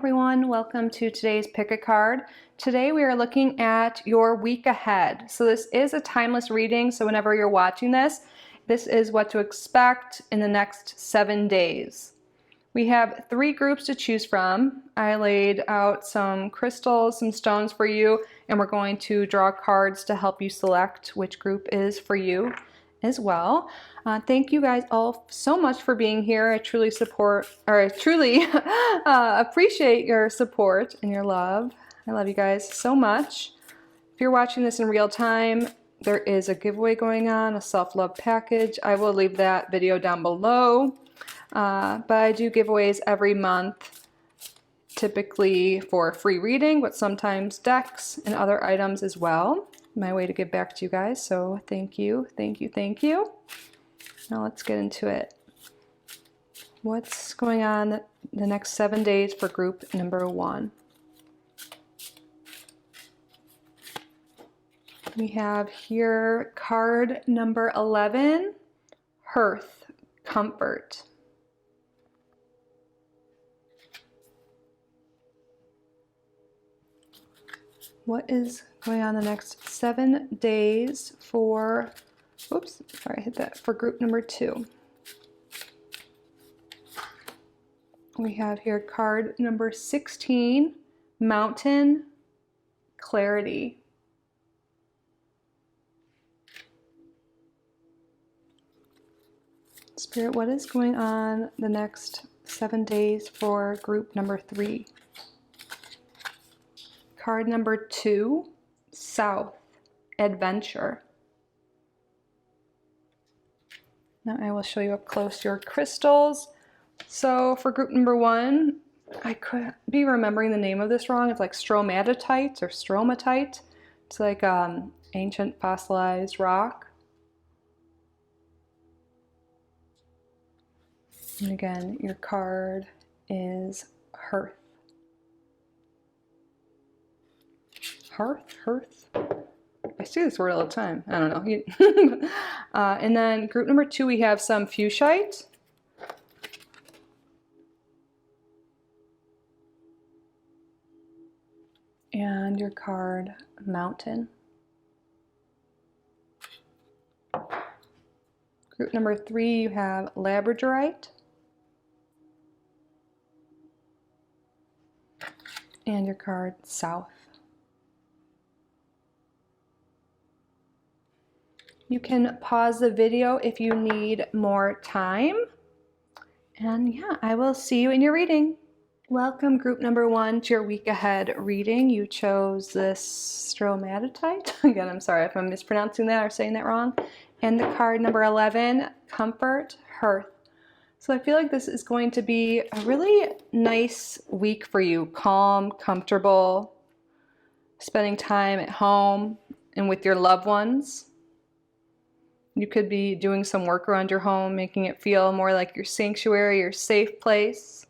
everyone, welcome to today's Pick a Card. Today we are looking at your week ahead. So this is a timeless reading, so whenever you're watching this, this is what to expect in the next 7 days. We have 3 groups to choose from. I laid out some crystals, some stones for you, and we're going to draw cards to help you select which group is for you as well. Thank you guys all so much for being here. I truly appreciate your support and your love. I love you guys so much. If you're watching this in real time, there is a giveaway going on, a self-love package. I will leave that video down below. But I do giveaways every month, typically for free reading, but sometimes decks and other items as well. My way to give back to you guys, so thank you, thank you, thank you. Now let's get into it. What's going on the next 7 days for group number 1? We have here card number 11, Hearth, Comfort. What is going on the next 7 days for, oops, sorry, I hit that, for group number 2. We have here card number 16, Mountain, Clarity. Spirit, what is going on the next 7 days for group number 3? Card number 2, South, Adventure. Now I will show you up close your crystals. So for group number 1, I could be remembering the name of this wrong. It's like stromatite or stromatite. It's like ancient fossilized rock. And again, your card is Hearth. Hearth. I see this word all the time. I don't know. And then group number 2, we have some fuchsite. And your card, Mountain. Group number 3, you have labradorite. And your card, South. You can pause the video if you need more time. And yeah, I will see you in your reading. Welcome group number 1 to your week ahead reading. You chose this stromatite. Again, I'm sorry if I'm mispronouncing that or saying that wrong. And the card number 11, Comfort, Hearth. So I feel like this is going to be a really nice week for you. Calm, comfortable, spending time at home and with your loved ones. You could be doing some work around your home, making it feel more like your sanctuary, your safe place.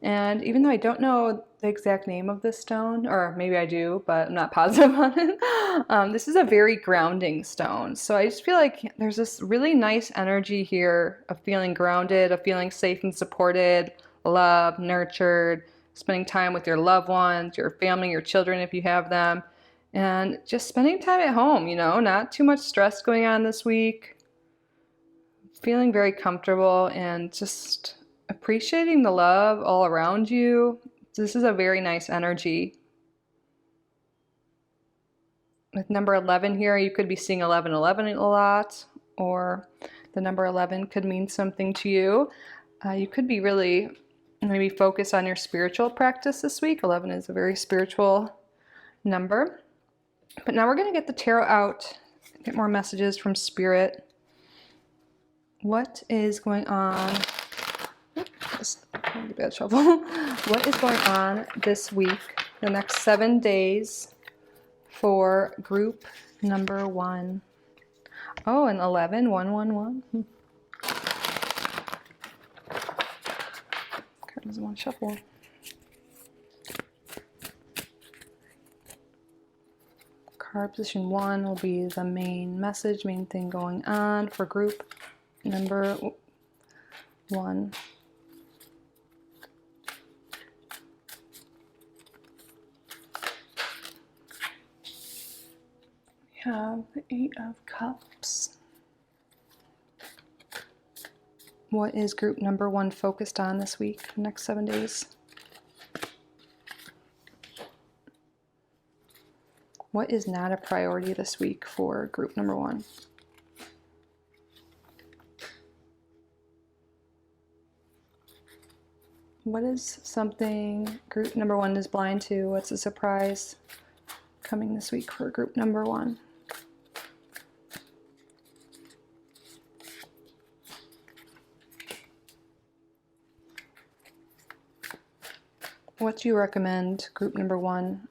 And even though I don't know the exact name of this stone, or maybe I do, but I'm not positive on it, this is a very grounding stone. So I just feel like there's this really nice energy here of feeling grounded, of feeling safe and supported, loved, nurtured, spending time with your loved ones, your family, your children if you have them. And just spending time at home, you know, not too much stress going on this week. Feeling very comfortable and just appreciating the love all around you. This is a very nice energy. With number 11 here, you could be seeing 1111 a lot, or the number 11 could mean something to you. You could be really maybe focused on your spiritual practice this week. 11 is a very spiritual number. But now we're going to get the tarot out, get more messages from Spirit. What is going on? Bad shuffle. What is going on this week, the next 7 days for group number 1? Oh, and 11, 111. Card doesn't want to shuffle. Card position 1 will be the main message, main thing going on for group number 1. We have the Eight of Cups. What is group number 1 focused on this week, the next 7 days? What is not a priority this week for group number 1? What is something group number 1 is blind to? What's a surprise coming this week for group number 1? What do you recommend group number 1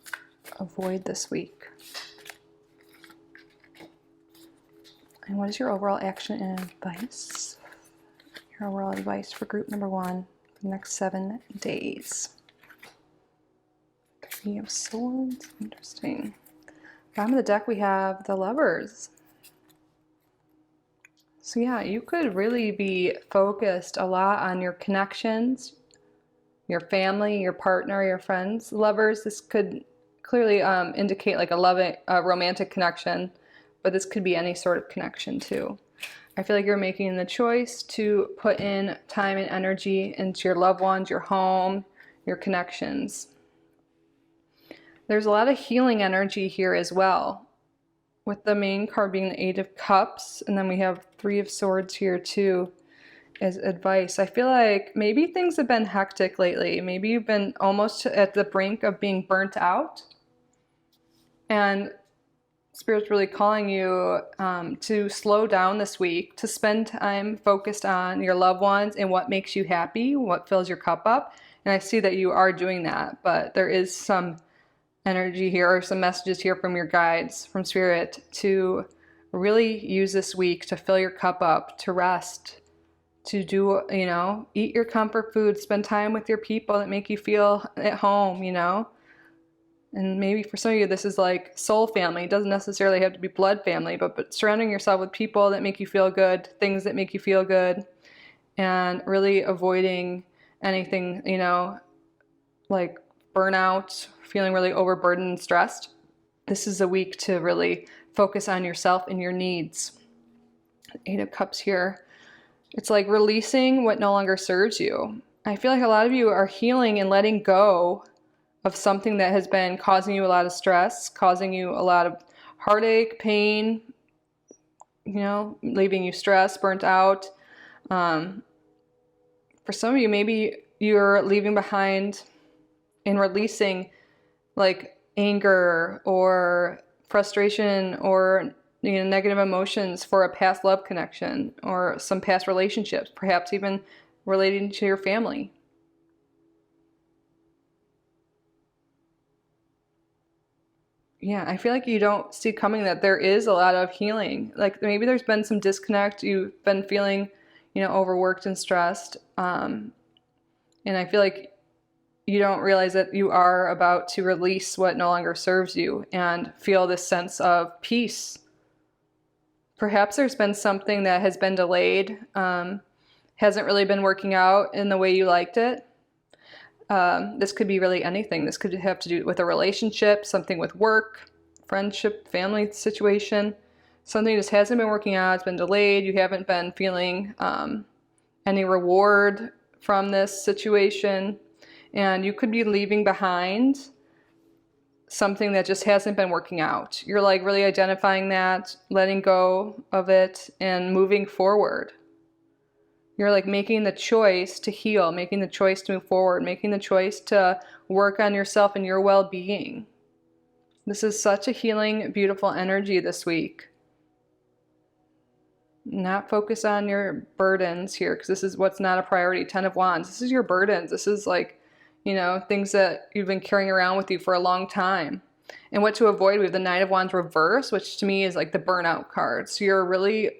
avoid this week? And what is your overall action and advice? Your overall advice for group number 1 for the next 7 days. 3 of Swords, interesting. Bottom of the deck we have the Lovers. So yeah, you could really be focused a lot on your connections, your family, your partner, your friends. Lovers, this could clearly indicate like a romantic connection, but this could be any sort of connection too. I feel like you're making the choice to put in time and energy into your loved ones, your home, your connections. There's a lot of healing energy here as well, with the main card being the Eight of Cups, and then we have 3 of Swords here too as advice. I feel like maybe things have been hectic lately. Maybe you've been almost at the brink of being burnt out, and Spirit's really calling you to slow down this week, to spend time focused on your loved ones and what makes you happy, what fills your cup up. And I see that you are doing that, but there is some energy here or some messages here from your guides, from Spirit, to really use this week to fill your cup up, to rest, to do, eat your comfort food, spend time with your people that make you feel at home, And maybe for some of you, this is like soul family. It doesn't necessarily have to be blood family, but surrounding yourself with people that make you feel good, things that make you feel good, and really avoiding anything, like burnout, feeling really overburdened and stressed. This is a week to really focus on yourself and your needs. 8 of Cups here. It's like releasing what no longer serves you. I feel like a lot of you are healing and letting go of something that has been causing you a lot of stress, causing you a lot of heartache, pain, leaving you stressed, burnt out. For some of you, maybe you're leaving behind and releasing like anger or frustration or negative emotions for a past love connection or some past relationships, perhaps even relating to your family. Yeah, I feel like you don't see coming that there is a lot of healing. Like maybe there's been some disconnect. You've been feeling, overworked and stressed. And I feel like you don't realize that you are about to release what no longer serves you and feel this sense of peace. Perhaps there's been something that has been delayed, hasn't really been working out in the way you liked it. This could be really anything. This could have to do with a relationship, something with work, friendship, family situation. Something just hasn't been working out. It's been delayed. You haven't been feeling any reward from this situation. And you could be leaving behind something that just hasn't been working out. You're like really identifying that, letting go of it, and moving forward. You're like making the choice to heal, making the choice to move forward, making the choice to work on yourself and your well-being. This is such a healing, beautiful energy this week. Not focus on your burdens here, because this is what's not a priority. 10 of Wands. This is your burdens. This is like, things that you've been carrying around with you for a long time. And what to avoid, we have the Knight of Wands reverse, which to me is like the burnout card. So you're really,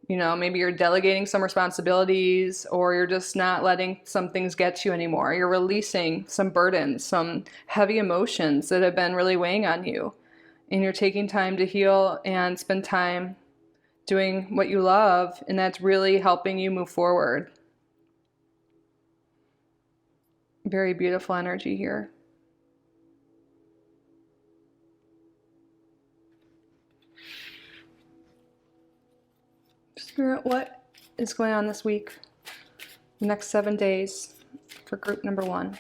maybe you're delegating some responsibilities, or you're just not letting some things get to you anymore. You're releasing some burdens, some heavy emotions that have been really weighing on you. And you're taking time to heal and spend time doing what you love, and that's really helping you move forward. Very beautiful energy here. Spirit, what is going on this week? The next 7 days for group number 1.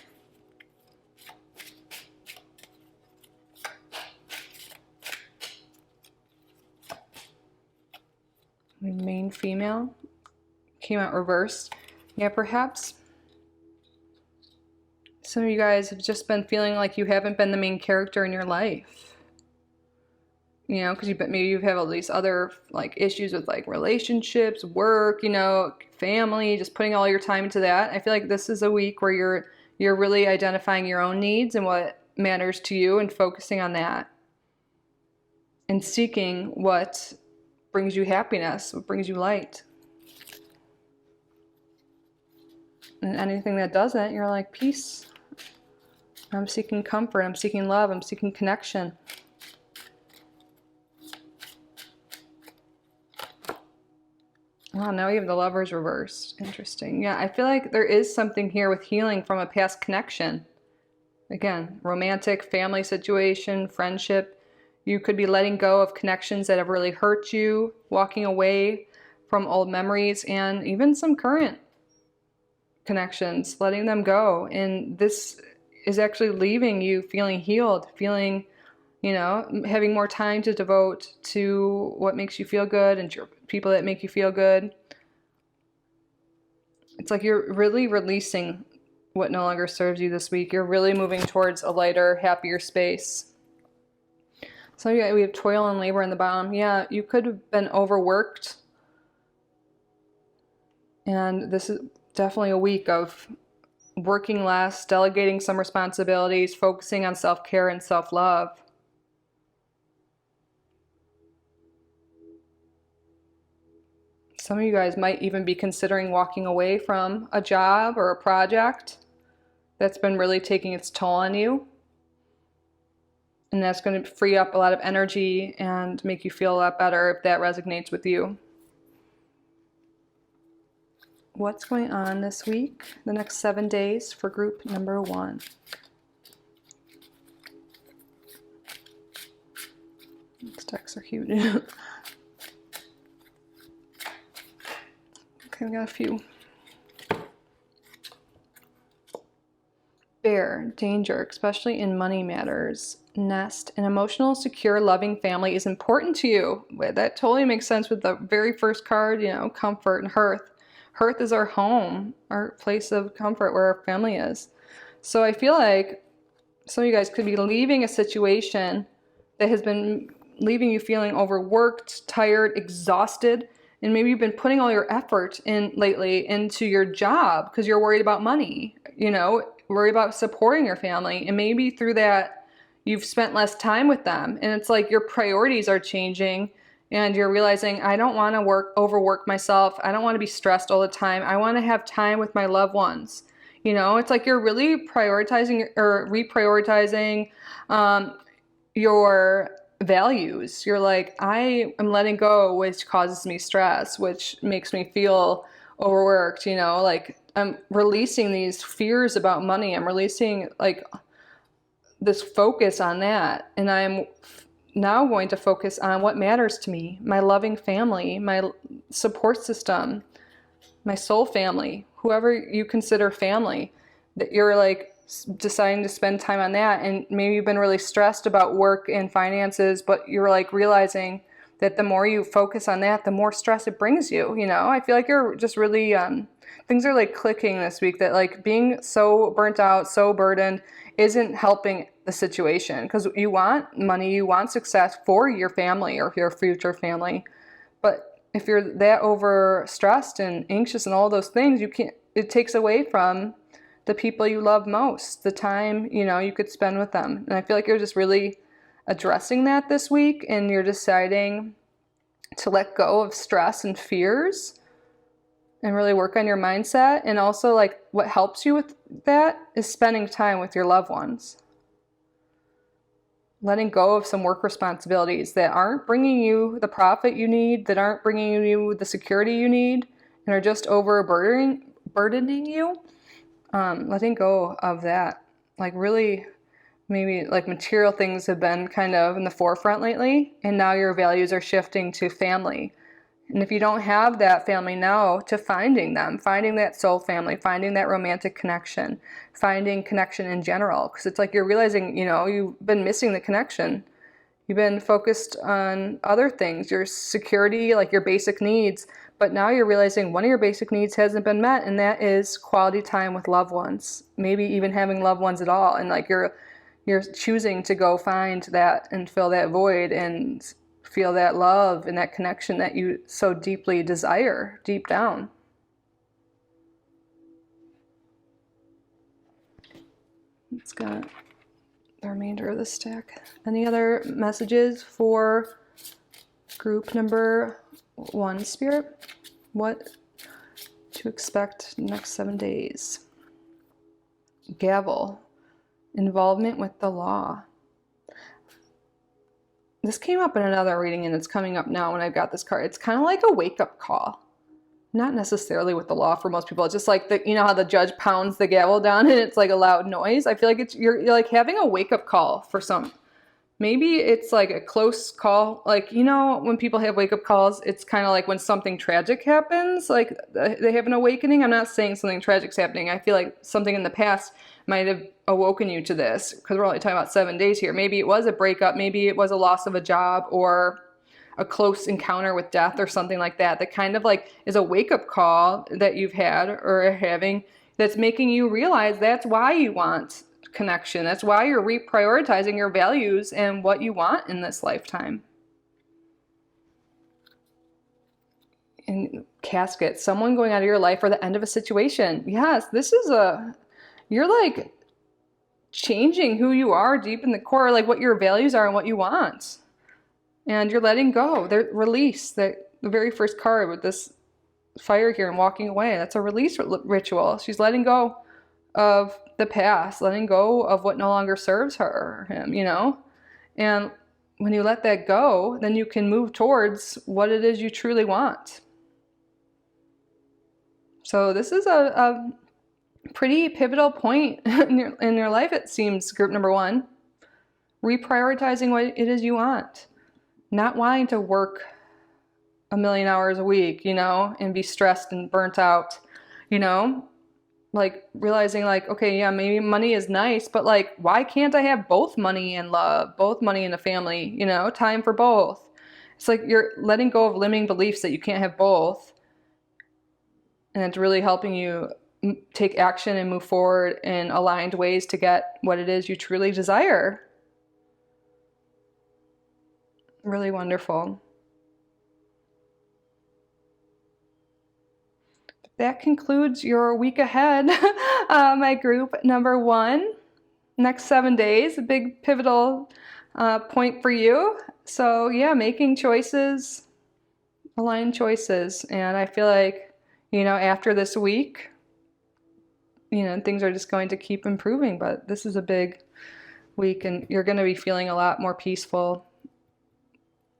Main female came out reversed. Yeah, perhaps some of you guys have just been feeling like you haven't been the main character in your life. You know, because maybe you have all these other like issues with like relationships, work, you know, family, just putting all your time into that. I feel like this is a week where you're really identifying your own needs and what matters to you and focusing on that and seeking what brings you happiness, what brings you light. And anything that doesn't, you're like, peace. I'm seeking comfort, I'm seeking love, I'm seeking connection. Wow, now we have the Lovers reversed. Interesting. Yeah, I feel like there is something here with healing from a past connection. Again, romantic, family situation, friendship. You could be letting go of connections that have really hurt you, walking away from old memories, and even some current connections, letting them go. And this is actually leaving you feeling healed, feeling, you know, having more time to devote to what makes you feel good and your people that make you feel good. It's like you're really releasing what no longer serves you this week. You're really moving towards a lighter, happier space. So yeah, we have toil and labor in the bottom. Yeah, you could have been overworked. And this is definitely a week of working less, delegating some responsibilities, focusing on self-care and self-love. Some of you guys might even be considering walking away from a job or a project that's been really taking its toll on you. And that's going to free up a lot of energy and make you feel a lot better if that resonates with you. What's going on this week, the next 7 days for group number 1? These decks are huge. Okay, we got a few. Bear, danger, especially in money matters. Nest, an emotional, secure, loving family is important to you. That totally makes sense with the very first card, you know, comfort and hearth. Hearth is our home, our place of comfort where our family is. So I feel like some of you guys could be leaving a situation that has been leaving you feeling overworked, tired, exhausted, and maybe you've been putting all your effort in lately into your job because you're worried about money, you know, worried about supporting your family. And maybe through that, you've spent less time with them. And it's like your priorities are changing and you're realizing, I don't want to overwork myself. I don't want to be stressed all the time. I want to have time with my loved ones. You know, it's like you're really prioritizing or reprioritizing your values. You're like, I am letting go, which causes me stress, which makes me feel overworked, you know, like I'm releasing these fears about money. I'm releasing like this focus on that. And I'm now going to focus on what matters to me, my loving family, my support system, my soul family, whoever you consider family, that you're like deciding to spend time on that. And maybe you've been really stressed about work and finances, but you're like realizing that the more you focus on that, the more stress it brings you. You know, I feel like you're just really, things are like clicking this week, that like being so burnt out, so burdened isn't helping the situation, because you want money, you want success for your family or your future family. But if you're that overstressed and anxious and all those things, it takes away from the people you love most, the time, you know, you could spend with them. And I feel like you're just really addressing that this week, and you're deciding to let go of stress and fears and really work on your mindset. And also like what helps you with that is spending time with your loved ones. Letting go of some work responsibilities that aren't bringing you the profit you need, that aren't bringing you the security you need, and are just burdening you. Letting go of that. Like really, maybe like material things have been kind of in the forefront lately, and now your values are shifting to family And if you don't have that family, now to finding them, finding that soul family, finding that romantic connection, finding connection in general. Because it's like you're realizing, you've been missing the connection. You've been focused on other things, your security, like your basic needs. But now you're realizing one of your basic needs hasn't been met, and that is quality time with loved ones. Maybe even having loved ones at all. And like you're choosing to go find that and fill that void and feel that love and that connection that you so deeply desire deep down. It's got the remainder of the stack. Any other messages for group number 1, Spirit? What to expect next 7 days? Gavel. Involvement with the law. This came up in another reading and it's coming up now when I've got this card. It's kind of like a wake-up call. Not necessarily with the law for most people. It's just like, how the judge pounds the gavel down and it's like a loud noise. I feel like you're like having a wake-up call for some. Maybe it's like a close call. Like, when people have wake-up calls, it's kind of like when something tragic happens, like they have an awakening. I'm not saying something tragic's happening. I feel like something in the past might have awoken you to this, because we're only talking about 7 days here. Maybe it was a breakup. Maybe it was a loss of a job or a close encounter with death or something like that. That kind of like is a wake-up call that you've had or are having that's making you realize that's why you want connection. That's why you're reprioritizing your values and what you want in this lifetime. In casket, someone going out of your life or the end of a situation. Yes, this is you're like changing who you are deep in the core, like what your values are and what you want. And you're letting go. The release, the very first card with this fire here and walking away. That's a release ritual. She's letting go of the past, letting go of what no longer serves her or him, And when you let that go, then you can move towards what it is you truly want. So this is a pretty pivotal point in your life, it seems, group number 1. Reprioritizing what it is you want. Not wanting to work 1 million hours a week, and be stressed and burnt out, like realizing like, okay, yeah, maybe money is nice, but like, why can't I have both money and love, both money and a family, time for both? It's like you're letting go of limiting beliefs that you can't have both. And it's really helping you take action and move forward in aligned ways to get what it is you truly desire. Really wonderful. That concludes your week ahead, my group number 1. Next 7 days, a big pivotal point for you. So yeah, making choices, aligned choices. And I feel like, after this week, things are just going to keep improving. But this is a big week and you're going to be feeling a lot more peaceful,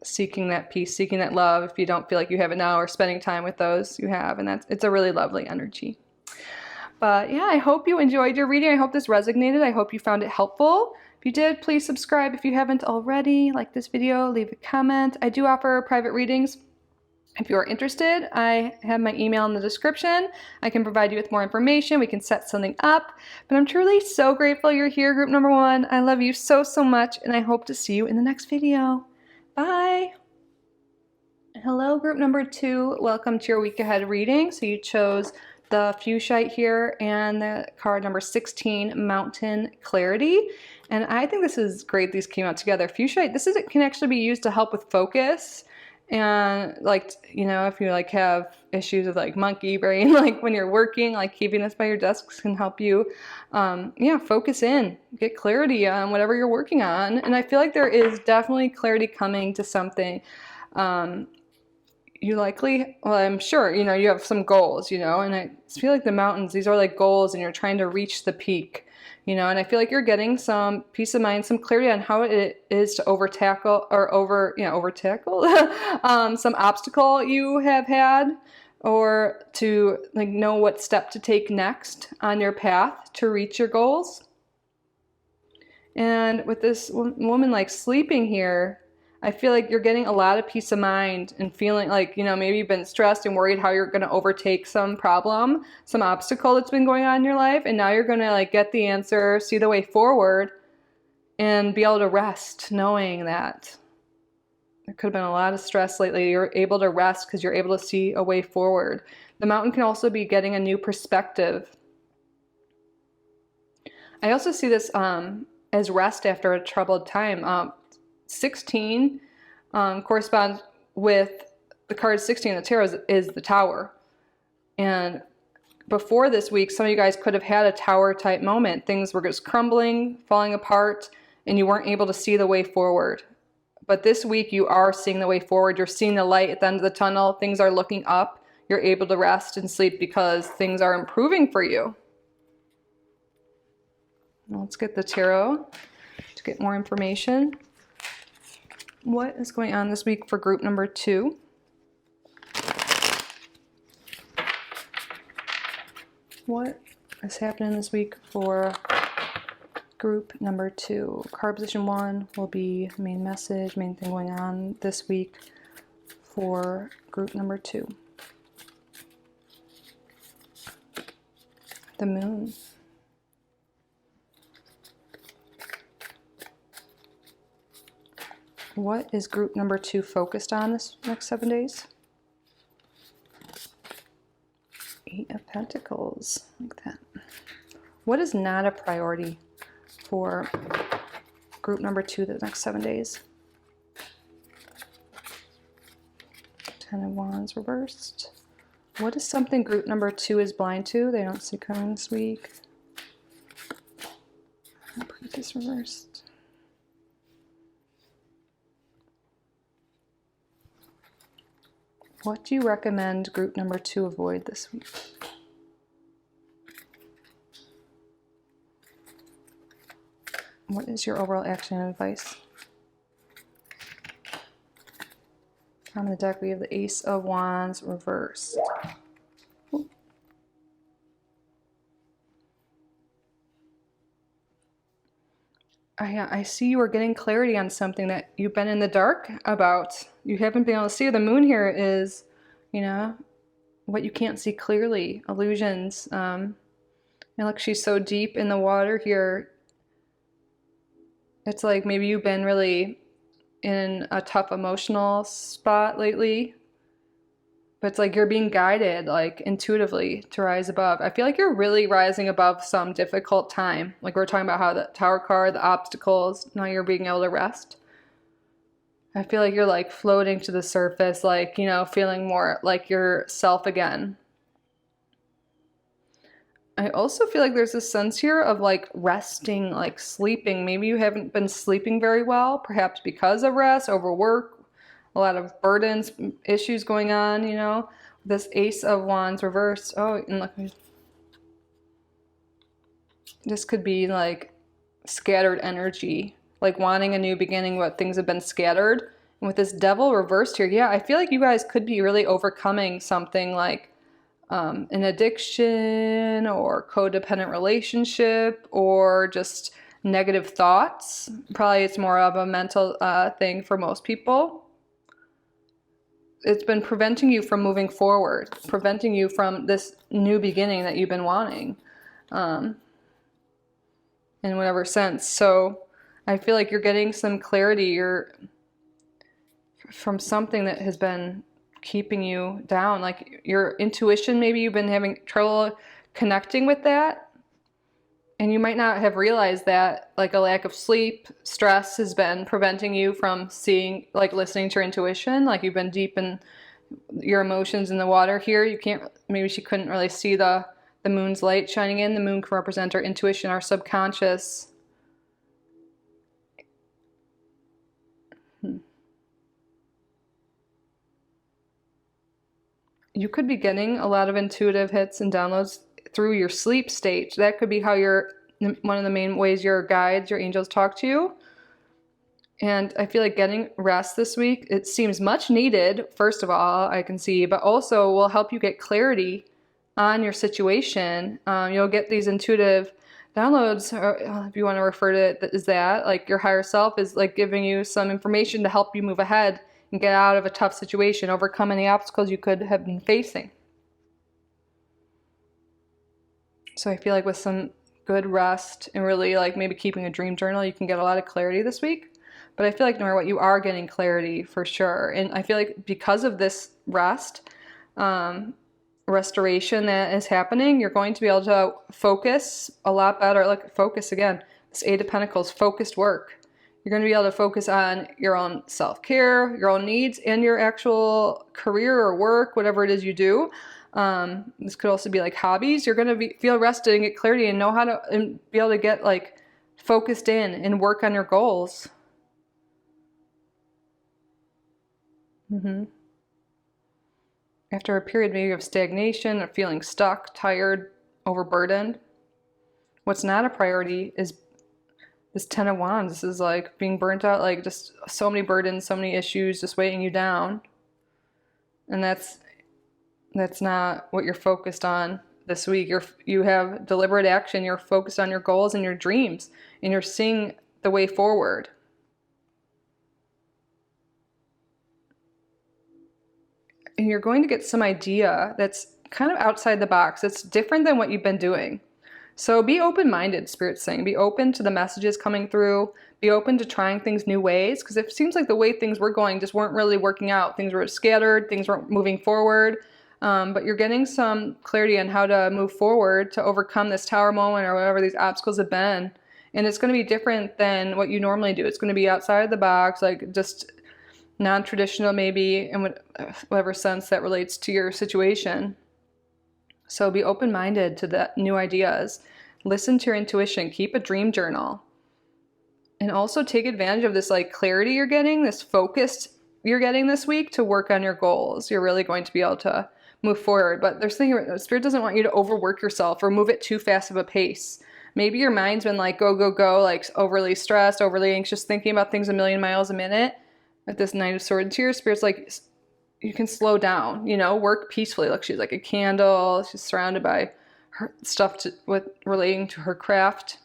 seeking that peace, seeking that love if you don't feel like you have it now, or spending time with those you have. And it's a really lovely energy. But yeah, I hope you enjoyed your reading. I hope this resonated. I hope you found it helpful. If you did, please subscribe if you haven't already. Like this video, leave a comment. I do offer private readings. If you are interested, I have my email in the description. I can provide you with more information. We can set something up. But I'm truly so grateful you're here, group number 1. I love you so, so much, and I hope to see you in the next video. Bye. Hello, group number 2. Welcome to your week ahead reading. So you chose the Fuchsite here and the card number 16, Mountain Clarity. And I think this is great. These came out together. Fuchsite, can actually be used to help with focus. And like, if you like have issues with like monkey brain, like when you're working, like keeping this by your desks can help you, focus in, get clarity on whatever you're working on. And I feel like there is definitely clarity coming to something. I'm sure, you have some goals, and I feel like the mountains, these are like goals and you're trying to reach the peak. And I feel like you're getting some peace of mind, some clarity on how it is to overtackle some obstacle you have had, or to like know what step to take next on your path to reach your goals. And with this woman like sleeping here, I feel like you're getting a lot of peace of mind and feeling like, maybe you've been stressed and worried how you're going to overtake some problem, some obstacle that's been going on in your life. And now you're going to like get the answer, see the way forward, and be able to rest knowing that there could have been a lot of stress lately. You're able to rest because you're able to see a way forward. The mountain can also be getting a new perspective. I also see this as rest after a troubled time. 16 corresponds with the card 16 in the tarot is the Tower. And before this week, some of you guys could have had a tower type moment. Things were just crumbling, falling apart, and you weren't able to see the way forward. But this week you are seeing the way forward. You're seeing the light at the end of the tunnel. Things are looking up. You're able to rest and sleep because things are improving for you. Let's get the tarot to get more information. What is going on this week for group number 2? What is happening this week for group number 2? Card position 1 will be main message, main thing going on this week for group number 2. The moon. What is group number 2 focused on this next 7 days? 8 of Pentacles, like that. What is not a priority for group number 2 the next 7 days? 10 of Wands reversed. What is something group number 2 is blind to? They don't see coming this week. I'll put this reversed. What do you recommend group number 2 avoid this week? What is your overall action and advice? On the deck we have the Ace of Wands reversed. I see you are getting clarity on something that you've been in the dark about. You haven't been able to see. The moon here is, what you can't see clearly. Illusions. And look, she's so deep in the water here. It's like maybe you've been really in a tough emotional spot lately. But it's like you're being guided, like intuitively, to rise above. I feel like you're really rising above some difficult time. Like we're talking about how the Tower card, the obstacles, now you're being able to rest. I feel like you're like floating to the surface, like, feeling more like yourself again. I also feel like there's a sense here of like resting, like sleeping. Maybe you haven't been sleeping very well, perhaps because of rest, overwork, a lot of burdens, issues going on, This Ace of Wands reversed. Oh, and look, this could be like scattered energy, like wanting a new beginning, but things have been scattered. And with this Devil reversed here, yeah, I feel like you guys could be really overcoming something like an addiction or codependent relationship or just negative thoughts. Probably it's more of a mental thing for most people. It's been preventing you from moving forward, preventing you from this new beginning that you've been wanting in whatever sense. So I feel like you're getting some clarity from something that has been keeping you down. Like your intuition, maybe you've been having trouble connecting with that. And you might not have realized that, like a lack of sleep, stress has been preventing you from seeing, like listening to your intuition. Like you've been deep in your emotions in the water here. You can't, maybe she couldn't really see the moon's light shining in. The moon can represent our intuition, our subconscious. You could be getting a lot of intuitive hits and downloads through your sleep state. That could be how one of the main ways your guides, your angels talk to you. And I feel like getting rest this week, it seems much needed, first of all, I can see, but also will help you get clarity on your situation. You'll get these intuitive downloads, or if you want to refer to it, is that like your higher self is like giving you some information to help you move ahead and get out of a tough situation, overcome any obstacles you could have been facing. So I feel like with some good rest and really like maybe keeping a dream journal, you can get a lot of clarity this week. But I feel like no matter what, you are getting clarity for sure. And I feel like because of this restoration that is happening, you're going to be able to focus a lot better. Like focus again, this Eight of Pentacles, focused work. You're going to be able to focus on your own self-care, your own needs, and your actual career or work, whatever it is you do. This could also be like hobbies. You're going to feel rested and get clarity and know how to and be able to get like focused in and work on your goals. After a period maybe of stagnation or feeling stuck, tired, overburdened, what's not a priority is this Ten of Wands. This is like being burnt out, like just so many burdens, so many issues just weighing you down. And that's not what you're focused on this week. You have deliberate action. You're focused on your goals and your dreams, and you're seeing the way forward. And you're going to get some idea that's kind of outside the box. It's different than what you've been doing. So be open-minded, Spirit's saying. Be open to the messages coming through. Be open to trying things new ways, because it seems like the way things were going just weren't really working out. Things were scattered. Things weren't moving forward. But you're getting some clarity on how to move forward to overcome this tower moment or whatever these obstacles have been. And it's going to be different than what you normally do. It's going to be outside of the box, like just non-traditional maybe, in whatever sense that relates to your situation. So be open-minded to the new ideas. Listen to your intuition. Keep a dream journal. And also take advantage of this like clarity you're getting, this focused you're getting this week to work on your goals. You're really going to be able to move forward. But there's things, Spirit doesn't want you to overwork yourself or move at too fast of a pace. Maybe your mind's been like go, go, go, like overly stressed, overly anxious, thinking about things a million miles a minute. With this Knight of Swords here, Spirit's like, you can slow down, work peacefully. Look, she's like a candle. She's surrounded by her stuff relating to her craft.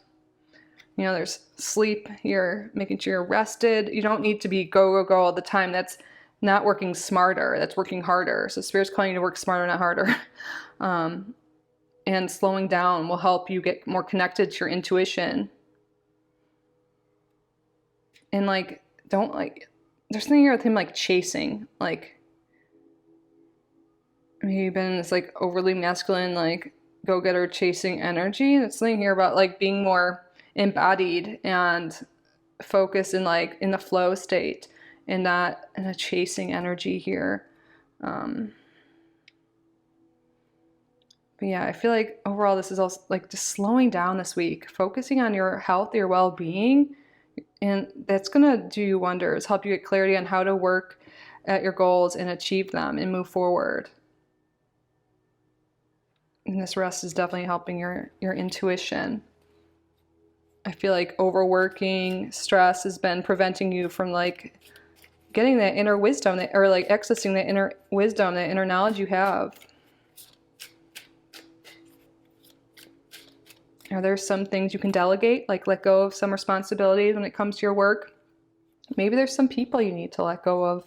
There's sleep. You're making sure you're rested. You don't need to be go, go, go all the time. That's not working smarter. That's working harder. So Spirit's calling you to work smarter, not harder. And slowing down will help you get more connected to your intuition. And there's something here with him like chasing, like maybe you've been in this like overly masculine, like go-getter chasing energy. There's something here about like being more embodied and focused in like in the flow state and not in a chasing energy here. But yeah, I feel like overall this is also like just slowing down this week, focusing on your health, your well-being. And that's going to do you wonders, help you get clarity on how to work at your goals and achieve them and move forward. And this rest is definitely helping your intuition. I feel like overworking, stress has been preventing you from like getting that inner wisdom or like accessing that inner wisdom, that inner knowledge you have. Are there some things you can delegate, like let go of some responsibilities when it comes to your work? Maybe there's some people you need to let go of.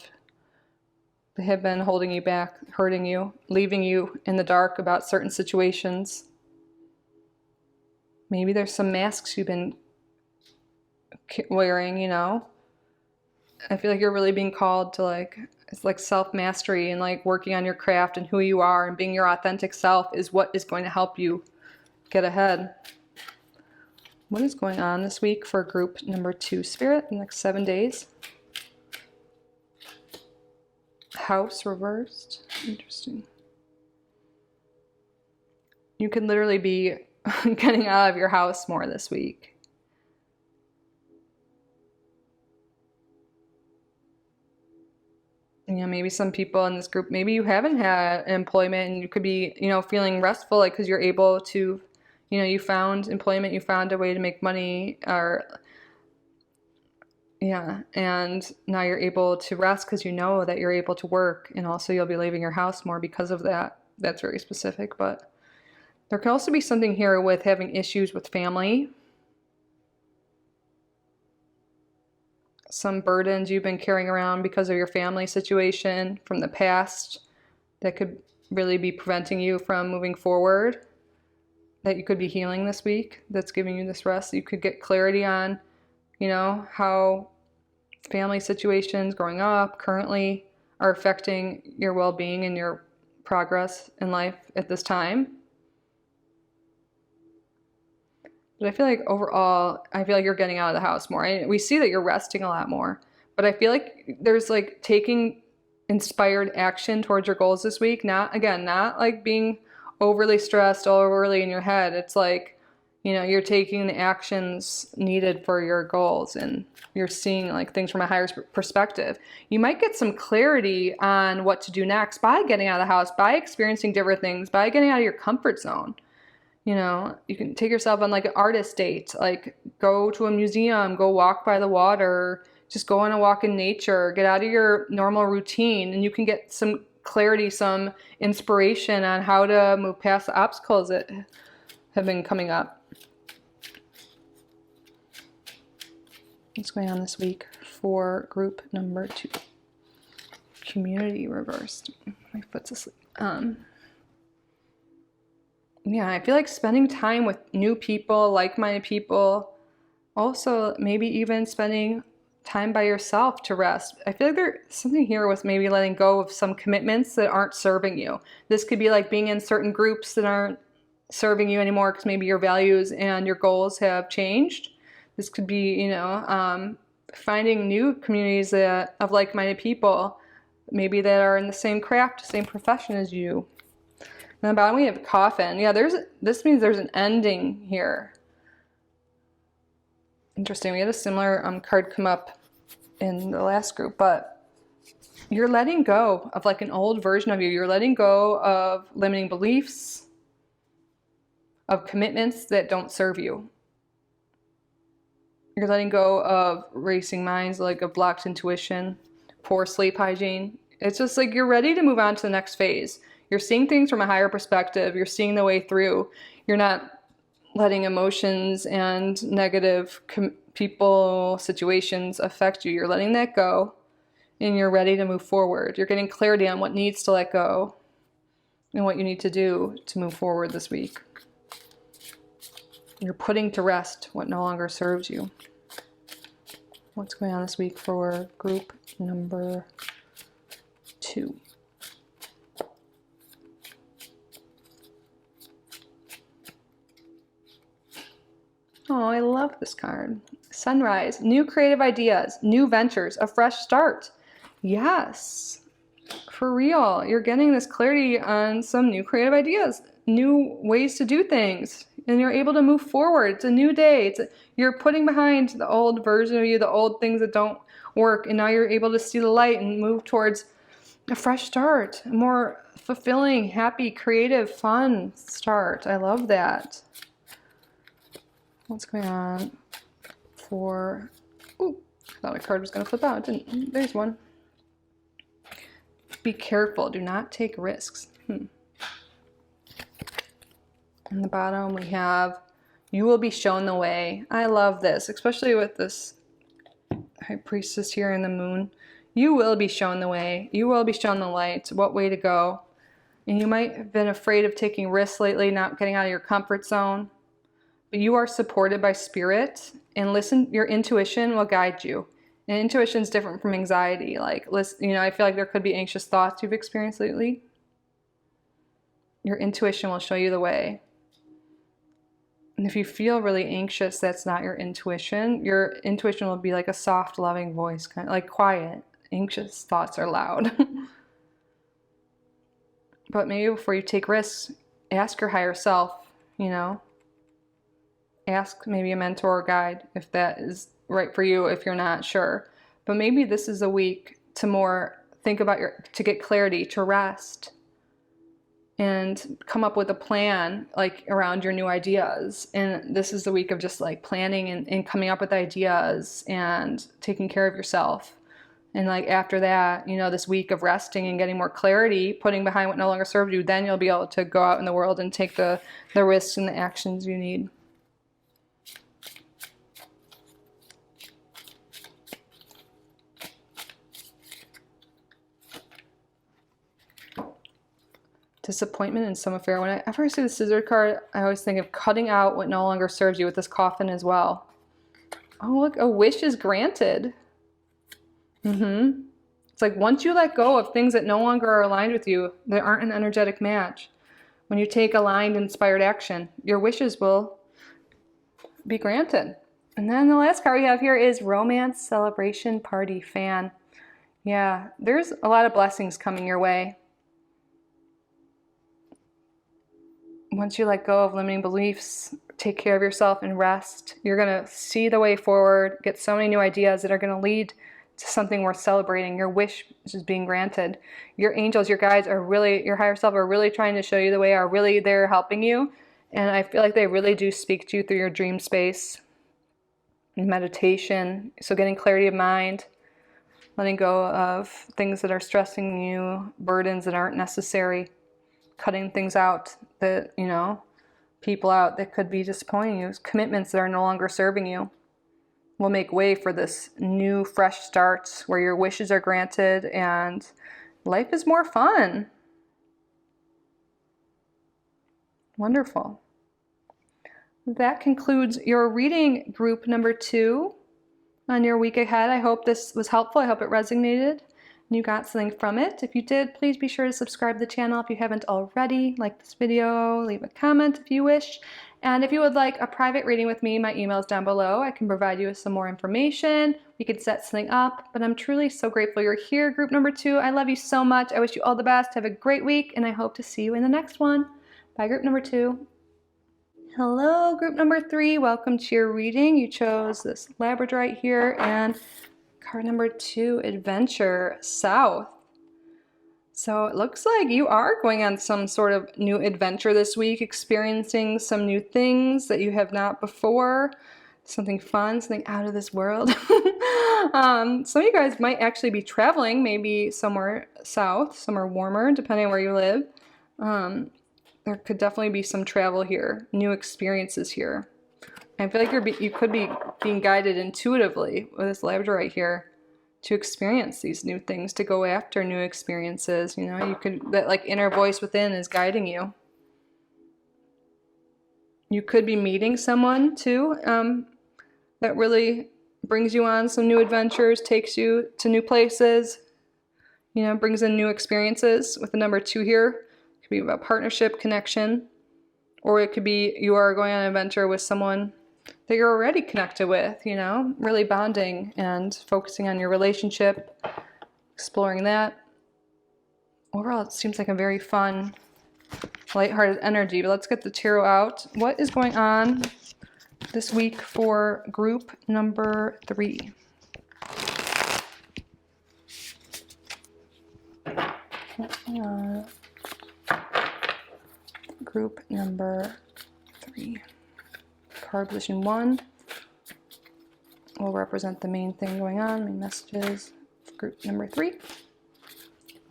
They have been holding you back, hurting you, leaving you in the dark about certain situations. Maybe there's some masks you've been wearing, I feel like you're really being called to it's like self-mastery and like working on your craft and who you are and being your authentic self is what is going to help you get ahead. What is going on this week for group number 2, Spirit, the next 7 days? House reversed. Interesting. You could literally be getting out of your house more this week. Maybe some people in this group, maybe you haven't had employment and you could be, feeling restful, like because you're able to, you found employment, you found a way to make money, and now you're able to rest because you know that you're able to work, and also you'll be leaving your house more because of that. That's very specific, but There can also be something here with having issues with family. Some burdens you've been carrying around because of your family situation from the past that could really be preventing you from moving forward, that you could be healing this week, that's giving you this rest. You could get clarity on, how family situations growing up currently are affecting your well-being and your progress in life at this time. But I feel like overall, you're getting out of the house more. We see that you're resting a lot more, but I feel like there's like taking inspired action towards your goals this week. Not like being overly stressed, overly in your head. It's like, you're taking the actions needed for your goals, and you're seeing like things from a higher perspective. You might get some clarity on what to do next by getting out of the house, by experiencing different things, by getting out of your comfort zone. You can take yourself on like an artist date, like go to a museum, go walk by the water, just go on a walk in nature, get out of your normal routine, and you can get some clarity, some inspiration on how to move past the obstacles that have been coming up. What's going on this week for group number 2? Community reversed. My foot's asleep. Yeah, I feel like spending time with new people, like-minded people, also maybe even spending time by yourself to rest. I feel like there's something here with maybe letting go of some commitments that aren't serving you. This could be like being in certain groups that aren't serving you anymore because maybe your values and your goals have changed. This could be, finding new communities of like-minded people, maybe that are in the same craft, same profession as you. On the bottom we have coffin. Yeah, this means there's an ending here. Interesting. We had a similar card come up in the last group, but you're letting go of like an old version of you. You're letting go of limiting beliefs, of commitments that don't serve you. You're letting go of racing minds, like a blocked intuition, poor sleep hygiene. It's just like you're ready to move on to the next phase. You're seeing things from a higher perspective. You're seeing the way through. You're not letting emotions and negative people, situations affect you. You're letting that go, and you're ready to move forward. You're getting clarity on what needs to let go and what you need to do to move forward this week. You're putting to rest what no longer serves you. What's going on this week for group number 2? Oh, I love this card. Sunrise, new creative ideas, new ventures, a fresh start. Yes, for real. You're getting this clarity on some new creative ideas, new ways to do things, and you're able to move forward. It's a new day. You're putting behind the old version of you, the old things that don't work, and now you're able to see the light and move towards a fresh start, a more fulfilling, happy, creative, fun start. I love that. What's going on for... Ooh, I thought a card was going to flip out. It didn't. There's one. Be careful. Do not take risks. On the bottom we have, you will be shown the way. I love this, especially with this High Priestess here in the moon. You will be shown the way. You will be shown the light, what way to go. And you might have been afraid of taking risks lately, not getting out of your comfort zone. But you are supported by spirit, and listen, your intuition will guide you. And intuition is different from anxiety. Like, listen, I feel like there could be anxious thoughts you've experienced lately. Your intuition will show you the way. And if you feel really anxious, that's not your intuition. Your intuition will be like a soft, loving voice, kind of like quiet. Anxious thoughts are loud. But maybe before you take risks, ask your higher self, Ask maybe a mentor or guide if that is right for you, if you're not sure. But maybe this is a week to more think about to get clarity, to rest, and come up with a plan like around your new ideas. And this is the week of just like planning and coming up with ideas and taking care of yourself And like after that, you know, this week of resting and getting more clarity, putting behind what no longer serves you, then you'll be able to go out in the world and take the risks and the actions you need. Disappointment in some affair. Whenever I see the scissor card, I always think of cutting out what no longer serves you with this coffin as well. Oh, look, a wish is granted. It's like once you let go of things that no longer are aligned with you, that aren't an energetic match, when you take aligned, inspired action, your wishes will be granted. And then the last card we have here is Romance Celebration Party Fan. Yeah, there's a lot of blessings coming your way. Once you let go of limiting beliefs, take care of yourself and rest, you're going to see the way forward, get so many new ideas that are going to lead to something worth celebrating. Your wish is being granted. Your angels, your guides are really, your higher self are really trying to show you the way, are really there helping you. And I feel like they really do speak to you through your dream space, meditation. So getting clarity of mind, letting go of things that are stressing you, burdens that aren't necessary, cutting things out that, you know, people out that could be disappointing you, commitments that are no longer serving you, will make way for this new, fresh start where your wishes are granted and life is more fun. Wonderful. That concludes your reading, group number 2 on your week ahead. I hope this was helpful. I hope it resonated and you got something from it. If you did, please be sure to subscribe to the channel if you haven't already. Like this video, leave a comment if you wish. And if you would like a private reading with me, my email is down below. I can provide you with some more information. We could set something up, but I'm truly so grateful you're here, group number 2. I love you so much. I wish you all the best. Have a great week, and I hope to see you in the next one. Bye, group number 2. Hello, group number 3. Welcome to your reading. You chose this Labradorite here, and card number 2, Adventure South. So it looks like you are going on some sort of new adventure this week, experiencing some new things that you have not before, something fun, something out of this world. Some of you guys might actually be traveling, maybe somewhere south, somewhere warmer, depending on where you live. There could definitely be some travel here, new experiences here. I feel like you could be being guided intuitively with this Labradorite here to experience these new things, to go after new experiences. You know, you could, that like inner voice within is guiding you. You could be meeting someone too that really brings you on some new adventures, takes you to new places, you know, brings in new experiences with the number 2 here. It could be about partnership, connection, or it could be you are going on an adventure with someone that you're already connected with, you know, really bonding and focusing on your relationship, exploring that. Overall, it seems like a very fun, lighthearted energy, but let's get the tarot out. What is going on this week for group number 3? Group number 3. Card position 1 will represent the main thing going on, main messages. Group number 3.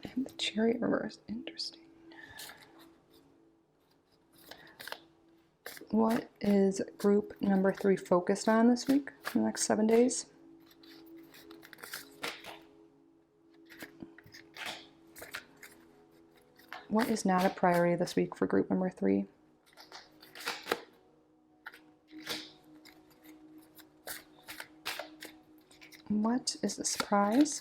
And the Chariot reverse. Interesting. What is group number 3 focused on this week, the next 7 days? What is not a priority this week for group number 3? What is the surprise?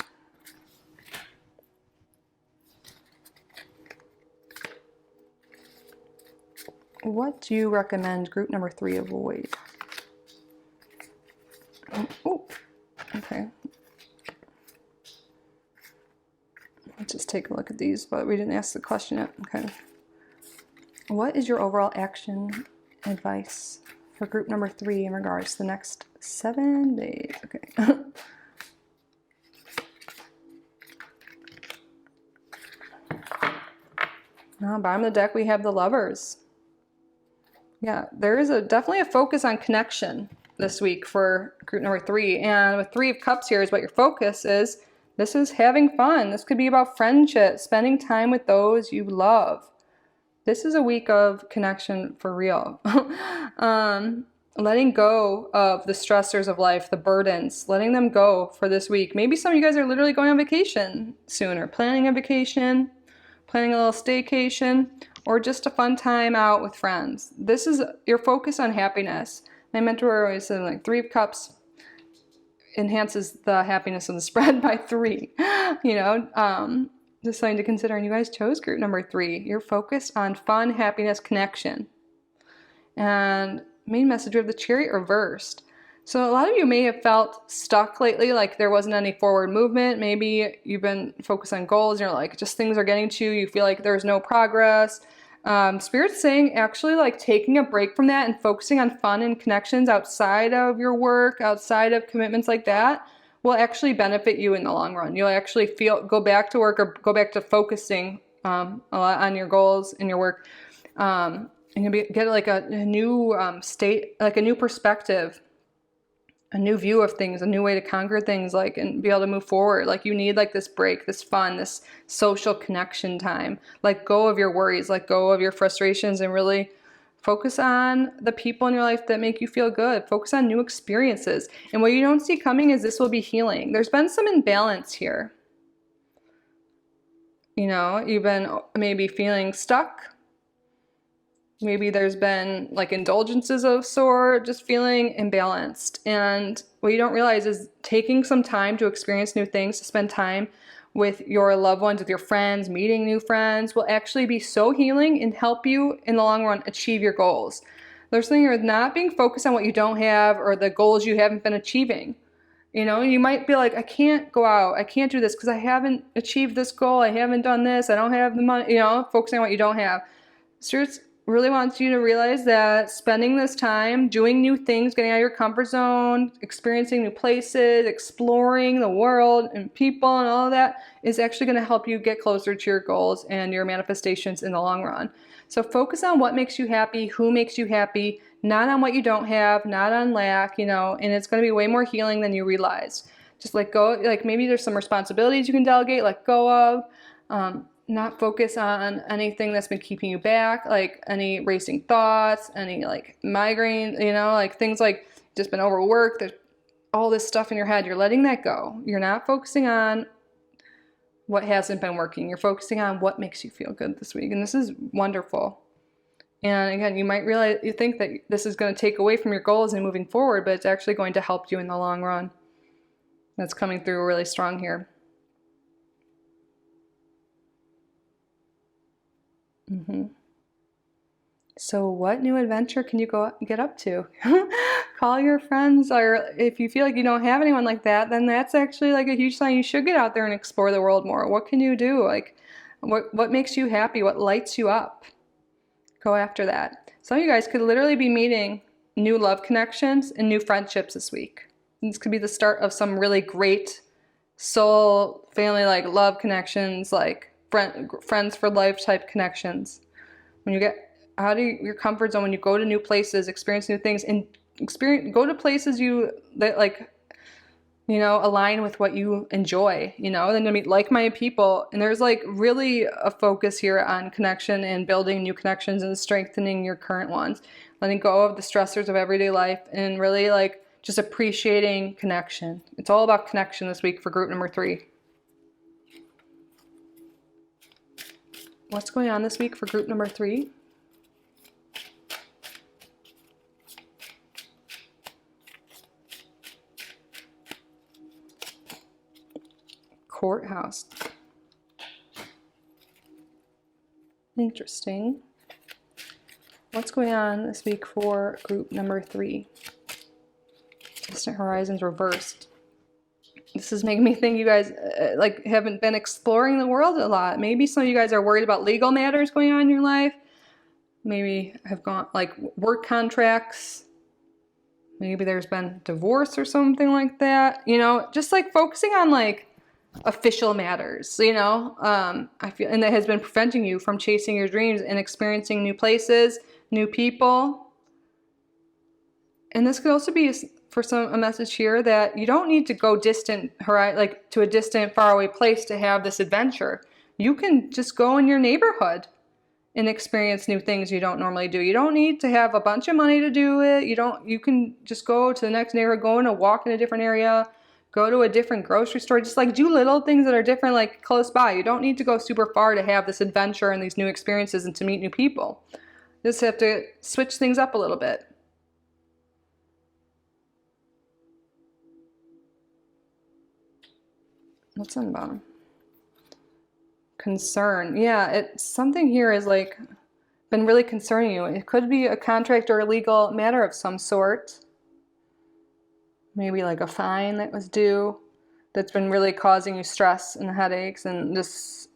What do you recommend group number 3 avoid? Oh, okay. Let's just take a look at these, but we didn't ask the question yet. Okay. What is your overall action advice for group number 3 in regards to the next 7 days? Okay. Now, bottom of the deck, we have the Lovers. Yeah, there is definitely a focus on connection this week for group number 3. And with 3 of Cups here is what your focus is. This is having fun. This could be about friendship, spending time with those you love. This is a week of connection for real. Letting go of the stressors of life, the burdens, letting them go for this week. Maybe some of you guys are literally going on vacation soon, or planning a vacation, planning a little staycation, or just a fun time out with friends. This is your focus on happiness. My mentor always said, like, 3 of Cups enhances the happiness of the spread by 3. You know, just something to consider. And you guys chose group number 3. You're focused on fun, happiness, connection. And main message of the Chariot reversed. So a lot of you may have felt stuck lately, like there wasn't any forward movement. Maybe you've been focused on goals and you're like, just things are getting to you. You feel like there's no progress. Spirit's saying actually like taking a break from that and focusing on fun and connections outside of your work, outside of commitments like that, will actually benefit you in the long run. You'll actually go back to work, or go back to focusing a lot on your goals and your work. And you'll get like a new state, like a new perspective, a new view of things, a new way to conquer things, like, and be able to move forward. Like, you need like this break, this fun, this social connection time. Let go of your worries, let go of your frustrations, and really focus on the people in your life that make you feel good. Focus on new experiences. And what you don't see coming is this will be healing. There's been some imbalance here. You know, you've been maybe feeling stuck. Maybe there's been like indulgences of sort, just feeling imbalanced. And what you don't realize is taking some time to experience new things, to spend time with your loved ones, with your friends, meeting new friends, will actually be so healing and help you in the long run achieve your goals. There's something you're not being focused on what you don't have, or the goals you haven't been achieving. You know, you might be like, I can't go out, I can't do this because I haven't achieved this goal, I haven't done this, I don't have the money, you know, focusing on what you don't have. Spirits really wants you to realize that spending this time doing new things, getting out of your comfort zone, experiencing new places, exploring the world and people and all of that is actually going to help you get closer to your goals and your manifestations in the long run. So focus on what makes you happy, who makes you happy, not on what you don't have, not on lack, you know, and it's going to be way more healing than you realize. Just let go, like maybe there's some responsibilities you can delegate, let go of. Not focus on anything that's been keeping you back, like any racing thoughts, any like migraine, you know, like things like just been overworked. There's all this stuff in your head. You're letting that go. You're not focusing on what hasn't been working. You're focusing on what makes you feel good this week. And this is wonderful. And again, you might realize, you think that this is going to take away from your goals and moving forward, but it's actually going to help you in the long run. That's coming through really strong here. So what new adventure can you go get up to? Call your friends, or if you feel like you don't have anyone like that, then that's actually like a huge sign you should get out there and explore the world more. What can you do? Like, what makes you happy? What lights you up? Go after that. Some of you guys could literally be meeting new love connections and new friendships this week. This could be the start of some really great soul, family, like love connections, like friends for life type connections. When you get out of your comfort zone, when you go to new places, experience new things, and go to places that like, you know, align with what you enjoy, you know, then you meet like-minded people. And there's like really a focus here on connection and building new connections and strengthening your current ones, letting go of the stressors of everyday life, and really like just appreciating connection. It's all about connection this week for group number 3. What's going on this week for group number 3? Courthouse. Interesting. What's going on this week for group number 3? Distant horizons reversed. This is making me think you guys like haven't been exploring the world a lot. Maybe some of you guys are worried about legal matters going on in your life. Maybe have gone like work contracts. Maybe there's been divorce or something like that. You know, just like focusing on like official matters, you know, I feel, and that has been preventing you from chasing your dreams and experiencing new places, new people. And this could also be for a message here that you don't need to go distant, like to a distant, faraway place to have this adventure. You can just go in your neighborhood and experience new things you don't normally do. You don't need to have a bunch of money to do it. You can just go to the next neighborhood, go on a walk in a different area, go to a different grocery store, just like do little things that are different, like close by. You don't need to go super far to have this adventure and these new experiences and to meet new people. You just have to switch things up a little bit. What's on the bottom? Concern. Yeah, it's something here is like been really concerning you. It could be a contract or a legal matter of some sort. Maybe like a fine that was due that's been really causing you stress and headaches and just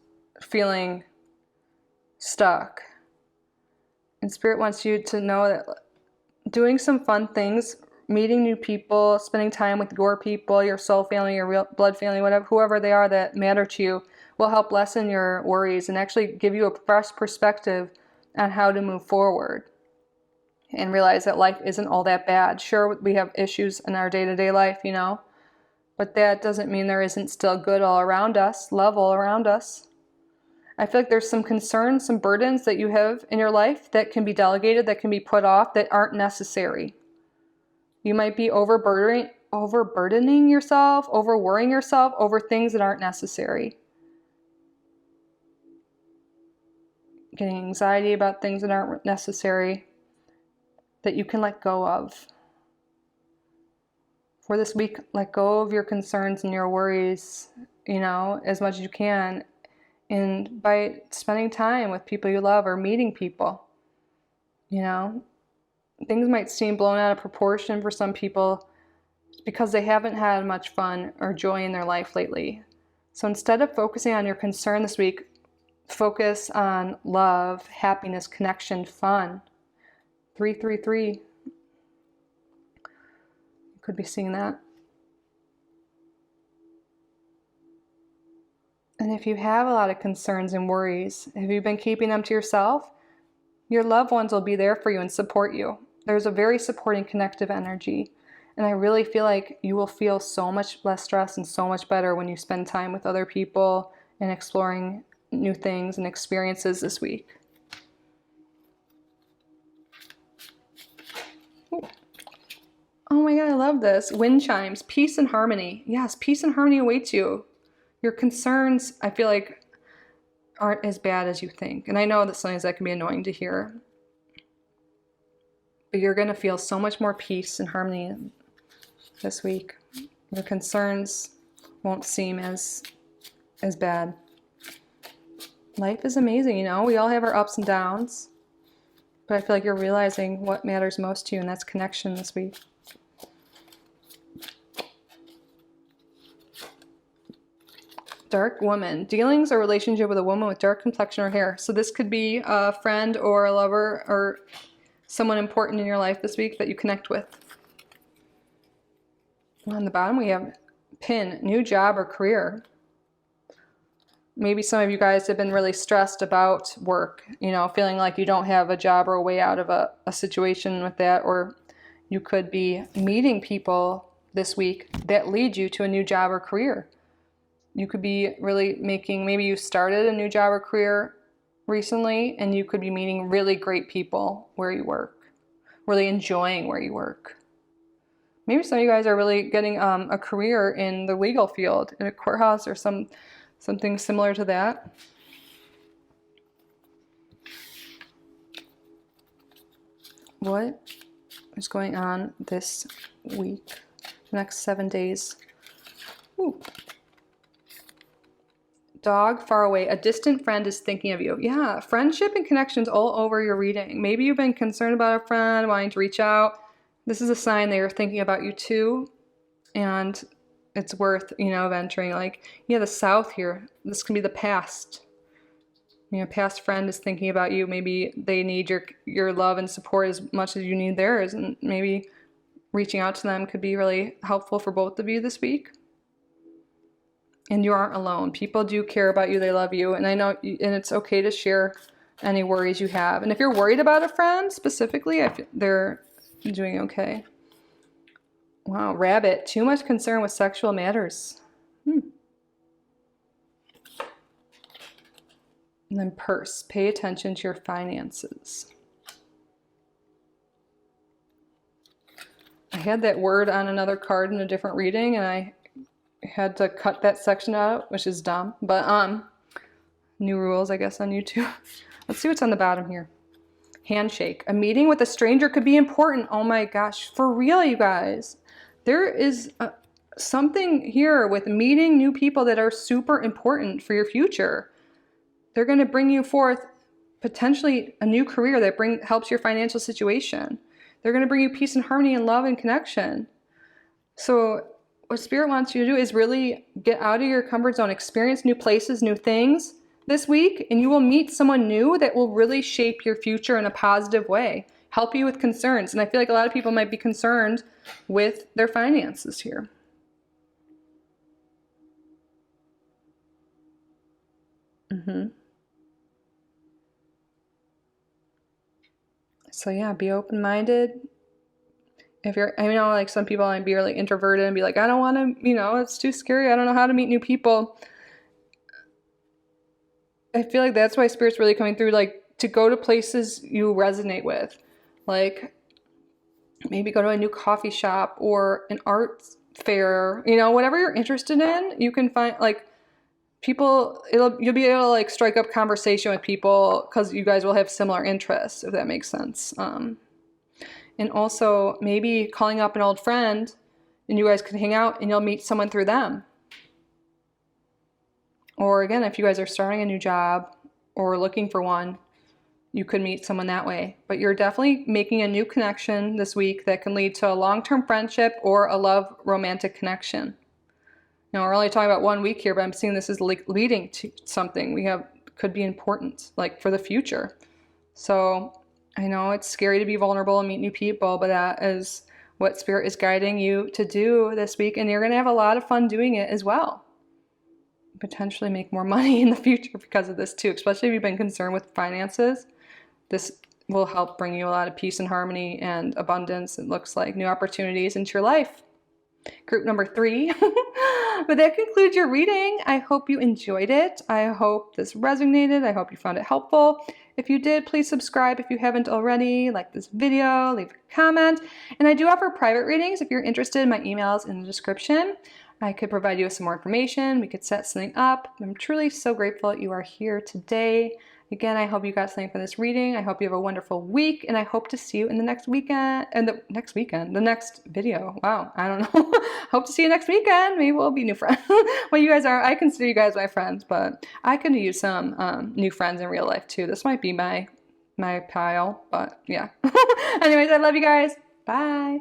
feeling stuck. And Spirit wants you to know that doing some fun things, meeting new people, spending time with your people, your soul family, your real blood family, whatever, whoever they are that matter to you, will help lessen your worries and actually give you a fresh perspective on how to move forward and realize that life isn't all that bad. Sure, we have issues in our day-to-day life, you know, but that doesn't mean there isn't still good all around us, love all around us. I feel like there's some concerns, some burdens that you have in your life that can be delegated, that can be put off, that aren't necessary. You might be overburdening yourself, over-worrying yourself over things that aren't necessary. Getting anxiety about things that aren't necessary, that you can let go of. For this week, let go of your concerns and your worries, you know, as much as you can. And by spending time with people you love or meeting people, you know, things might seem blown out of proportion for some people because they haven't had much fun or joy in their life lately. So instead of focusing on your concern this week, focus on love, happiness, connection, fun. 333. You could be seeing that. And if you have a lot of concerns and worries, have you been keeping them to yourself? Your loved ones will be there for you and support you. There's a very supporting, connective energy. And I really feel like you will feel so much less stress and so much better when you spend time with other people and exploring new things and experiences this week. Oh my God, I love this. Wind chimes, peace and harmony. Yes, peace and harmony awaits you. Your concerns, I feel like, aren't as bad as you think. And I know that sometimes that can be annoying to hear. But you're going to feel so much more peace and harmony this week. Your concerns won't seem as bad. Life is amazing, you know. We all have our ups and downs. But I feel like you're realizing what matters most to you, and that's connection this week. Dark woman. Dealings or relationship with a woman with dark complexion or hair. So this could be a friend or a lover or someone important in your life this week that you connect with. On the bottom we have pin, new job or career. Maybe some of you guys have been really stressed about work, you know, feeling like you don't have a job or a way out of a situation with that, or you could be meeting people this week that lead you to a new job or career. You could be really maybe you started a new job or career recently, and you could be meeting really great people where you work, really enjoying where you work. Maybe some of you guys are really getting a career in the legal field, in a courthouse or something similar to that. What is going on this week, the next 7 days? Ooh. Dog far away. A distant friend is thinking of you. Yeah, friendship and connections all over your reading. Maybe you've been concerned about a friend, wanting to reach out. This is a sign they are thinking about you too. And it's worth, you know, venturing. Like, yeah, the South here. This can be the past. You know, past friend is thinking about you. Maybe they need your love and support as much as you need theirs. And maybe reaching out to them could be really helpful for both of you this week. And you aren't alone. People do care about you. They love you. And I know, and it's okay to share any worries you have. And if you're worried about a friend specifically, they're doing okay. Wow, rabbit, too much concern with sexual matters. And then purse, pay attention to your finances. I had that word on another card in a different reading, and I had to cut that section out, which is dumb. But new rules, I guess, on YouTube. Let's see what's on the bottom here. Handshake. A meeting with a stranger could be important. Oh my gosh, for real, you guys. There is something here with meeting new people that are super important for your future. They're going to bring you forth potentially a new career that helps your financial situation. They're going to bring you peace and harmony and love and connection. So what Spirit wants you to do is really get out of your comfort zone, experience new places, new things this week, and you will meet someone new that will really shape your future in a positive way, help you with concerns. And I feel like a lot of people might be concerned with their finances here. So yeah, be open-minded. If you're, I know like some people might be really introverted and be like, I don't want to, it's too scary. I don't know how to meet new people. I feel like that's why Spirit's really coming through, like to go to places you resonate with. Like maybe go to a new coffee shop or an art fair, whatever you're interested in, you can find like people, you'll be able to like strike up conversation with people because you guys will have similar interests, if that makes sense. And also maybe calling up an old friend and you guys can hang out and you'll meet someone through them. Or again, if you guys are starting a new job or looking for one, you could meet someone that way. But you're definitely making a new connection this week that can lead to a long-term friendship or a love romantic connection. Now, we're only talking about 1 week here, but I'm seeing this is leading to something could be important, like for the future. So I know it's scary to be vulnerable and meet new people, but that is what Spirit is guiding you to do this week. And you're going to have a lot of fun doing it as well. Potentially make more money in the future because of this too, especially if you've been concerned with finances. This will help bring you a lot of peace and harmony and abundance. It looks like new opportunities into your life. Group number 3. But that concludes your reading. I hope you enjoyed it. I hope this resonated. I hope you found it helpful. If you did, please subscribe if you haven't already. Like this video, leave a comment. And I do offer private readings. If you're interested, my email is in the description. I could provide you with some more information. We could set something up. I'm truly so grateful that you are here today. Again, I hope you got something from this reading. I hope you have a wonderful week, and I hope to see you in the next weekend, the next video. Wow, I don't know. Hope to see you next weekend. Maybe we'll be new friends. Well, you guys are, I consider you guys my friends, but I could use some new friends in real life too. This might be my pile, but yeah. Anyways, I love you guys. Bye.